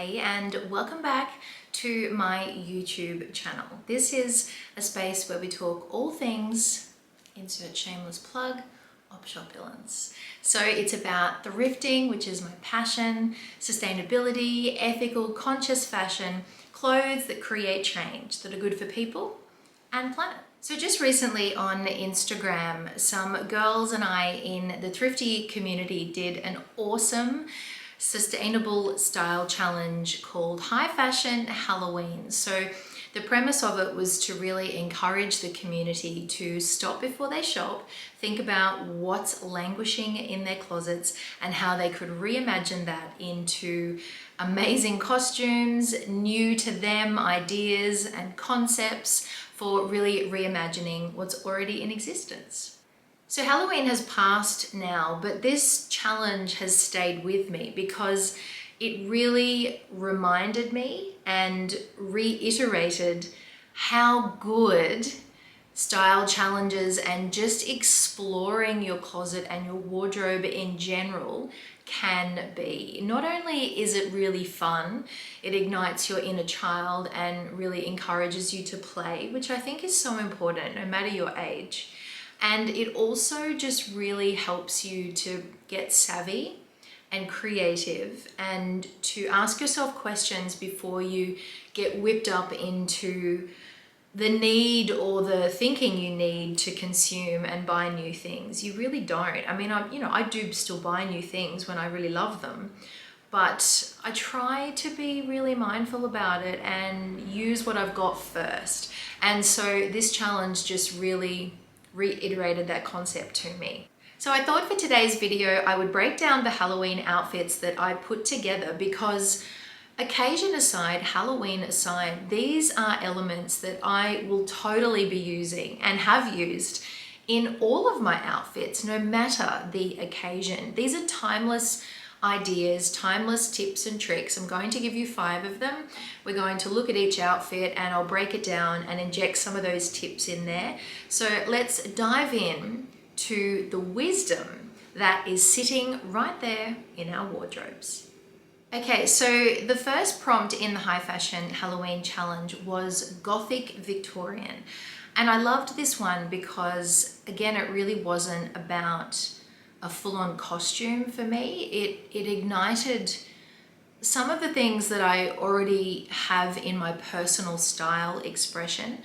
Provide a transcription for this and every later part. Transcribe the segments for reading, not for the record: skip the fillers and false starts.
Faye, and welcome back to my YouTube channel. This is a space where we talk all things, insert shameless plug, op shop villains. So it's about thrifting, which is my passion, sustainability, ethical, conscious fashion, clothes that create change, that are good for people and planet. So just recently on Instagram, some girls and I in the thrifty community did an awesome sustainable style challenge called High Fashion Halloween. So the premise of it was to really encourage the community to stop before they shop, think about what's languishing in their closets and how they could reimagine that into amazing costumes, new to them ideas and concepts for really reimagining what's already in existence. So Halloween has passed now, but this challenge has stayed with me because it really reminded me and reiterated how good style challenges and just exploring your closet and your wardrobe in general can be. Not only is it really fun, it ignites your inner child and really encourages you to play, which I think is so important no matter your age. And it also just really helps you to get savvy and creative and to ask yourself questions before you get whipped up into the need or the thinking you need to consume and buy new things. You really don't. I mean, I do still buy new things when I really love them, but I try to be really mindful about it and use what I've got first. And so this challenge just really reiterated that concept to me. So I thought for today's video, I would break down the Halloween outfits that I put together because occasion aside, Halloween aside, these are elements that I will totally be using and have used in all of my outfits, no matter the occasion. These are timeless ideas, timeless tips and tricks. I'm going to give you 5 of them. We're going to look at each outfit and I'll break it down and inject some of those tips in there. So let's dive in to the wisdom that is sitting right there in our wardrobes. Okay, so the first prompt in the High Fashion Halloween Challenge was Gothic Victorian. And I loved this one because, again, it really wasn't about a full-on costume for me. It ignited some of the things that I already have in my personal style expression.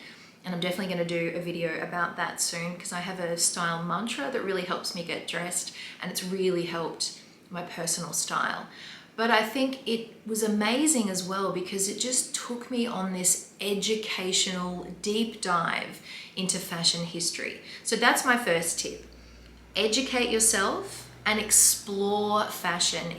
And I'm definitely going to do a video about that soon because I have a style mantra that really helps me get dressed and it's really helped my personal style. But I think it was amazing as well because it just took me on this educational deep dive into fashion history. So that's my first tip. Educate yourself and explore fashion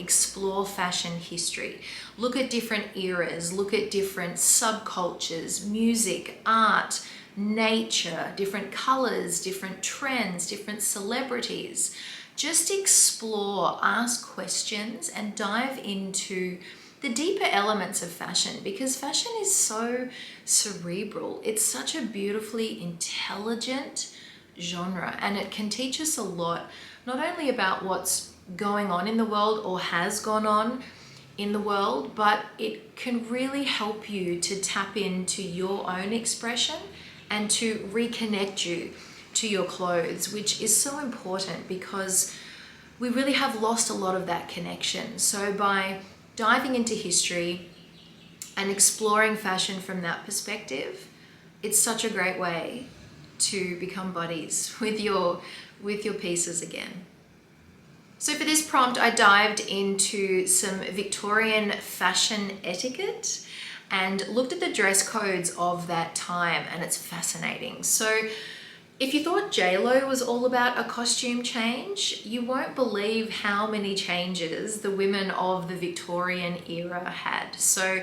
history. Look at different eras, look at different subcultures, music, art, nature, different colors, different trends, different celebrities. Just explore, ask questions and dive into the deeper elements of fashion because fashion is so cerebral. It's such a beautifully intelligent genre and it can teach us a lot, not only about what's going on in the world or has gone on in the world, but it can really help you to tap into your own expression and to reconnect you to your clothes, which is so important because we really have lost a lot of that connection. So by diving into history and exploring fashion from that perspective, it's such a great way to become buddies with your pieces again. So for this prompt, I dived into some Victorian fashion etiquette and looked at the dress codes of that time, and it's fascinating. So if you thought JLo was all about a costume change, you won't believe how many changes the women of the Victorian era had. So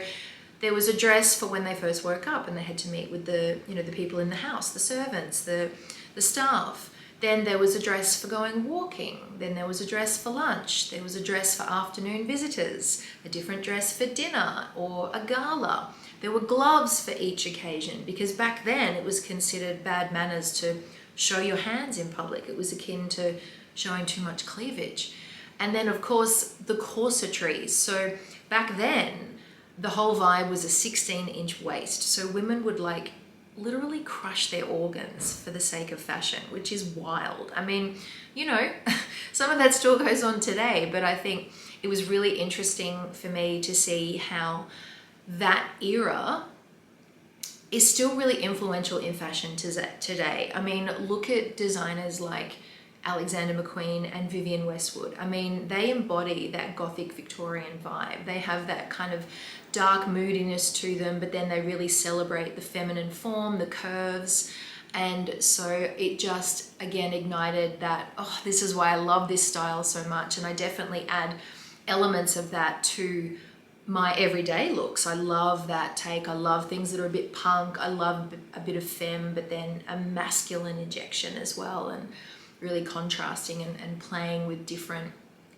there was a dress for when they first woke up and they had to meet with the people in the house, the servants, the staff. Then there was a dress for going walking. Then there was a dress for lunch. There was a dress for afternoon visitors, a different dress for dinner or a gala. There were gloves for each occasion because back then it was considered bad manners to show your hands in public. It was akin to showing too much cleavage. And then of course the corsetry. So back then the whole vibe was a 16-inch waist. So women would like literally crush their organs for the sake of fashion, which is wild. I mean, you know, some of that still goes on today, but I think it was really interesting for me to see how that era is still really influential in fashion today. I mean, look at designers like Alexander McQueen and Vivienne Westwood. I mean, they embody that gothic Victorian vibe. They have that kind of dark moodiness to them, but then they really celebrate the feminine form, the curves. And so it just, again, ignited that, oh, this is why I love this style so much. And I definitely add elements of that to my everyday looks. I love that take. I love things that are a bit punk. I love a bit of femme, but then a masculine injection as well, and really contrasting and playing with different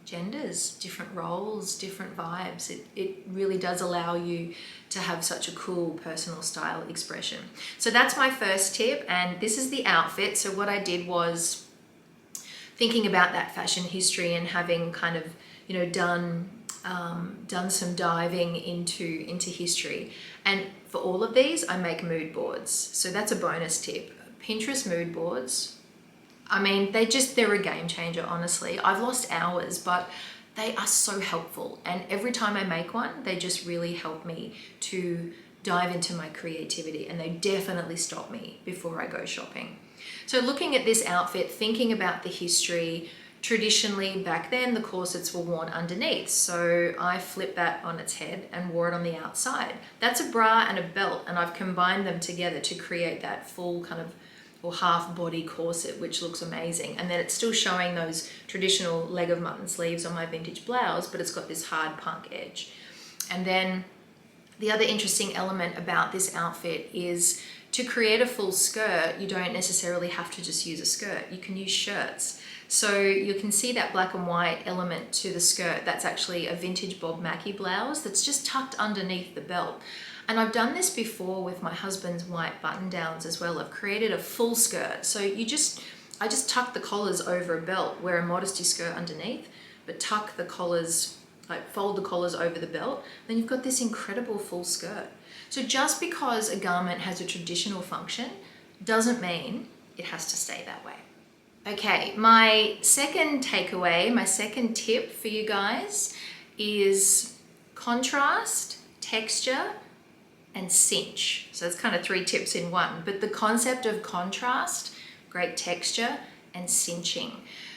genders, different roles, different vibes. It really does allow you to have such a cool personal style expression. So that's my first tip, and this is the outfit. So what I did was thinking about that fashion history and having kind of, you know, done some diving into history. And for all of these, I make mood boards. So that's a bonus tip. Pinterest mood boards. I mean, they're a game changer, honestly. I've lost hours, but they are so helpful. And every time I make one, they just really help me to dive into my creativity, and they definitely stop me before I go shopping. So looking at this outfit, thinking about the history, traditionally back then the corsets were worn underneath, so I flipped that on its head and wore it on the outside. That's a bra and a belt, and I've combined them together to create that full kind of or half body corset, which looks amazing. And then it's still showing those traditional leg of mutton sleeves on my vintage blouse, but it's got this hard punk edge. And then the other interesting element about this outfit is to create a full skirt, you don't necessarily have to just use a skirt. You can use shirts. So you can see that black and white element to the skirt. That's actually a vintage Bob Mackie blouse that's just tucked underneath the belt. And I've done this before with my husband's white button downs as well. I've created a full skirt. So I just tuck the collars over a belt, wear a modesty skirt underneath, but tuck the collars, like fold the collars over the belt. Then you've got this incredible full skirt. So just because a garment has a traditional function doesn't mean it has to stay that way. Okay, my second takeaway, my second tip for you guys is contrast, texture, and cinch. So it's kind of 3 tips in one, but the concept of contrast, great texture, and cinching.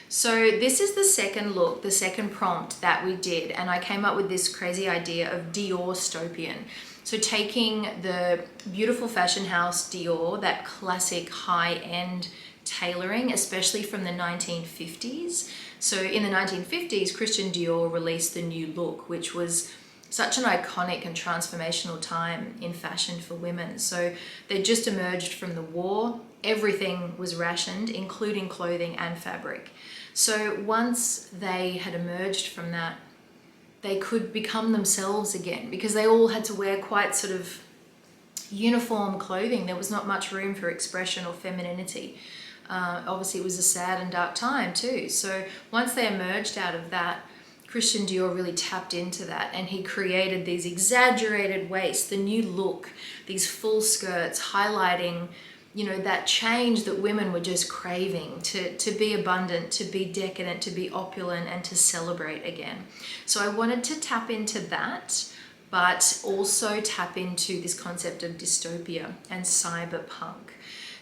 So this is the second look, the second prompt that we did, and I came up with this crazy idea of Dior Stopian. So taking the beautiful fashion house Dior, that classic high-end tailoring, especially from the 1950s. So in the 1950s, Christian Dior released the new look, which was such an iconic and transformational time in fashion for women. So they just emerged from the war. Everything was rationed, including clothing and fabric. So once they had emerged from that, they could become themselves again, because they all had to wear quite sort of uniform clothing. There was not much room for expression or femininity. Obviously it was a sad and dark time too. So once they emerged out of that, Christian Dior really tapped into that, and he created these exaggerated waists, the new look, these full skirts highlighting, you know, that change that women were just craving, to be abundant, to be decadent, to be opulent, and to celebrate again. So I wanted to tap into that, but also tap into this concept of dystopia and cyberpunk.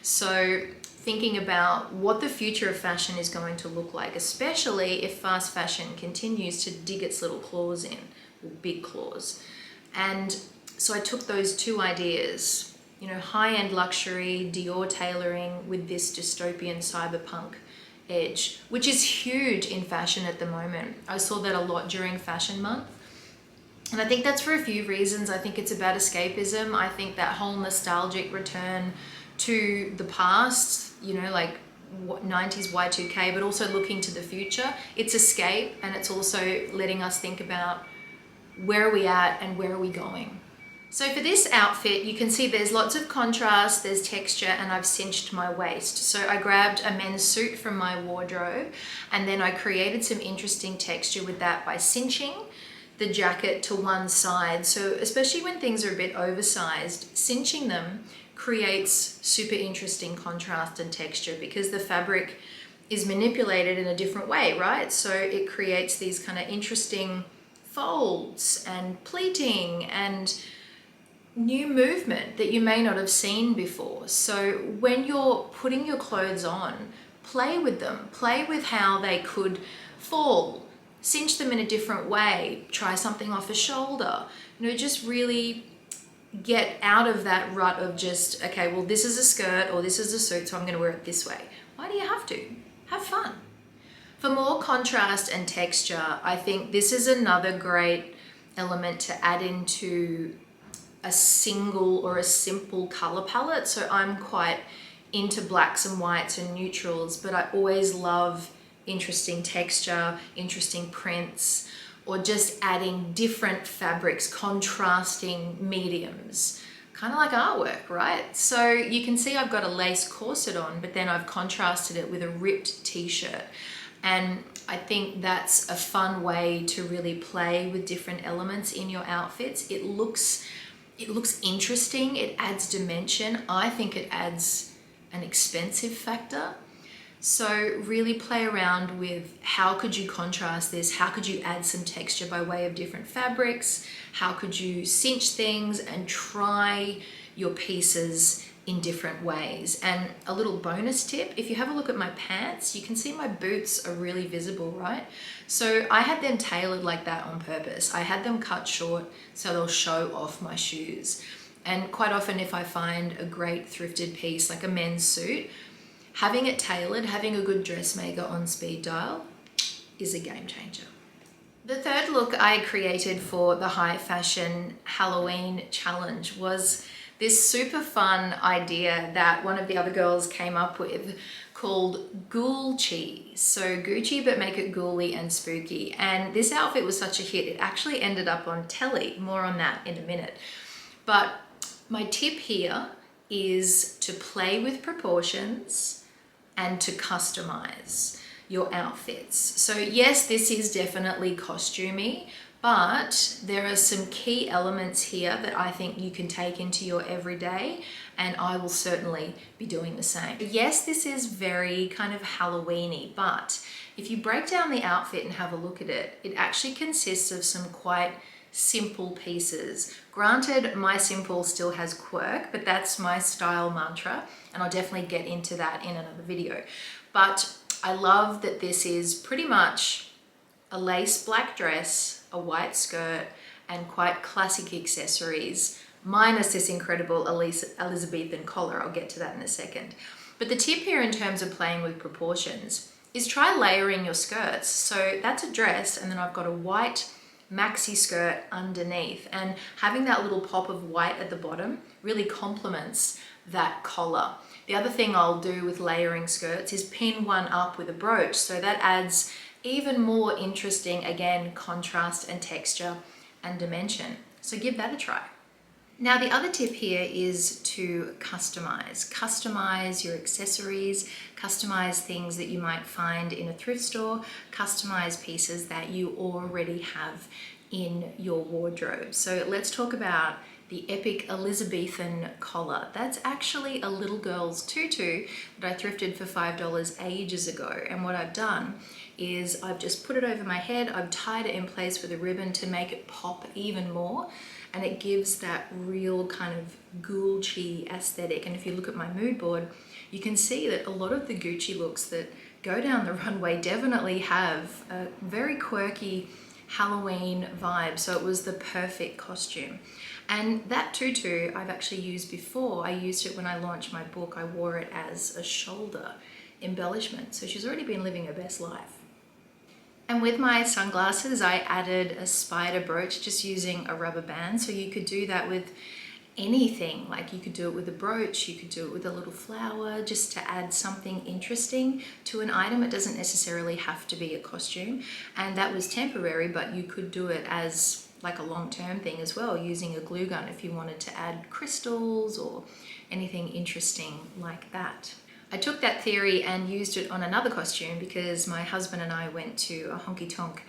So thinking about what the future of fashion is going to look like, especially if fast fashion continues to dig its little claws in, or big claws. And so I took those 2 ideas, you know, high-end luxury, Dior tailoring with this dystopian cyberpunk edge, which is huge in fashion at the moment. I saw that a lot during Fashion Month. And I think that's for a few reasons. I think it's about escapism. I think that whole nostalgic return to the past, you know, like 90s Y2K, but also looking to the future. It's escape, and it's also letting us think about where are we at and where are we going. So for this outfit, you can see there's lots of contrast, there's texture, and I've cinched my waist. So I grabbed a men's suit from my wardrobe, and then I created some interesting texture with that by cinching, the jacket to one side. So especially when things are a bit oversized, cinching them creates super interesting contrast and texture because the fabric is manipulated in a different way, right? So it creates these kind of interesting folds and pleating and new movement that you may not have seen before. So when you're putting your clothes on, play with them, play with how they could fall, cinch them in a different way, try something off a shoulder, just really get out of that rut of just, okay, well, this is a skirt or this is a suit, so I'm going to wear it this way. Why do you have to? Have fun. For more contrast and texture, I think this is another great element to add into a single or a simple color palette. So I'm quite into blacks and whites and neutrals, but I always love interesting texture, interesting prints, or just adding different fabrics, contrasting mediums, kind of like artwork, right? So you can see I've got a lace corset on, but then I've contrasted it with a ripped t-shirt. And I think that's a fun way to really play with different elements in your outfits. It looks interesting, it adds dimension. I think it adds an expensive factor. So really play around with how could you contrast this? How could you add some texture by way of different fabrics? How could you cinch things and try your pieces in different ways? And a little bonus tip, if you have a look at my pants, you can see my boots are really visible, right? So I had them tailored like that on purpose. I had them cut short so they'll show off my shoes. And quite often if I find a great thrifted piece, like a men's suit, having it tailored, having a good dressmaker on speed dial is a game changer. The third look I created for the high fashion Halloween challenge was this super fun idea that one of the other girls came up with called Ghoul-chi. So Gucci, but make it ghouly and spooky. And this outfit was such a hit, it actually ended up on telly. More on that in a minute. But my tip here is to play with proportions and to customize your outfits. So yes, this is definitely costumey, but there are some key elements here that I think you can take into your everyday, and I will certainly be doing the same. Yes, this is very kind of Halloween-y, but if you break down the outfit and have a look at it, it actually consists of some quite simple pieces. Granted, my simple still has quirk, but that's my style mantra, and I'll definitely get into that in another video. But I love that this is pretty much a lace black dress, a white skirt, and quite classic accessories, minus this incredible Elizabethan collar. I'll get to that in a second. But the tip here in terms of playing with proportions is try layering your skirts. So that's a dress, and then I've got a white maxi skirt underneath, and having that little pop of white at the bottom really complements that collar. The other thing I'll do with layering skirts is pin one up with a brooch, so that adds even more interesting, again, contrast and texture and dimension. So give that a try. Now the other tip here is to customize. Customize your accessories, customize things that you might find in a thrift store, customize pieces that you already have in your wardrobe. So let's talk about the epic Elizabethan collar. That's actually a little girl's tutu that I thrifted for $5 ages ago. And what I've done is I've just put it over my head, I've tied it in place with a ribbon to make it pop even more. And it gives that real kind of Ghoul-chi aesthetic. And if you look at my mood board, you can see that a lot of the Gucci looks that go down the runway definitely have a very quirky Halloween vibe. So it was the perfect costume. And that tutu I've actually used before. I used it when I launched my book. I wore it as a shoulder embellishment. So she's already been living her best life. And with my sunglasses, I added a spider brooch just using a rubber band. So you could do that with anything. Like you could do it with a brooch, you could do it with a little flower, just to add something interesting to an item. It doesn't necessarily have to be a costume. And that was temporary, but you could do it as like a long-term thing as well, using a glue gun if you wanted to add crystals or anything interesting like that. I took that theory and used it on another costume because my husband and I went to a honky-tonk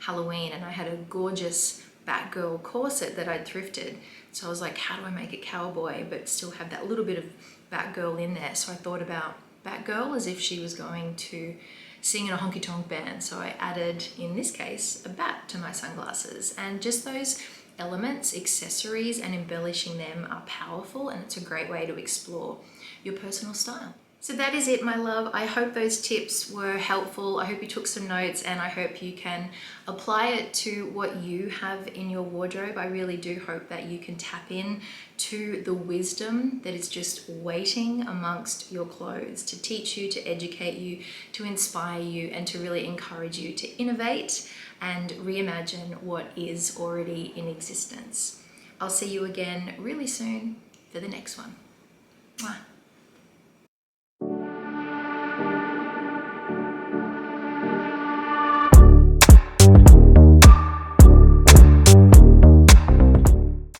Halloween, and I had a gorgeous Batgirl corset that I'd thrifted. So I was like, how do I make it cowboy but still have that little bit of Batgirl in there? So I thought about Batgirl as if she was going to sing in a honky-tonk band. So I added, in this case, a bat to my sunglasses. And just those elements, accessories, and embellishing them are powerful, and it's a great way to explore your personal style. So that is it, my love. I hope those tips were helpful. I hope you took some notes, and I hope you can apply it to what you have in your wardrobe. I really do hope that you can tap in to the wisdom that is just waiting amongst your clothes to teach you, to educate you, to inspire you, and to really encourage you to innovate and reimagine what is already in existence. I'll see you again really soon for the next one. Mwah.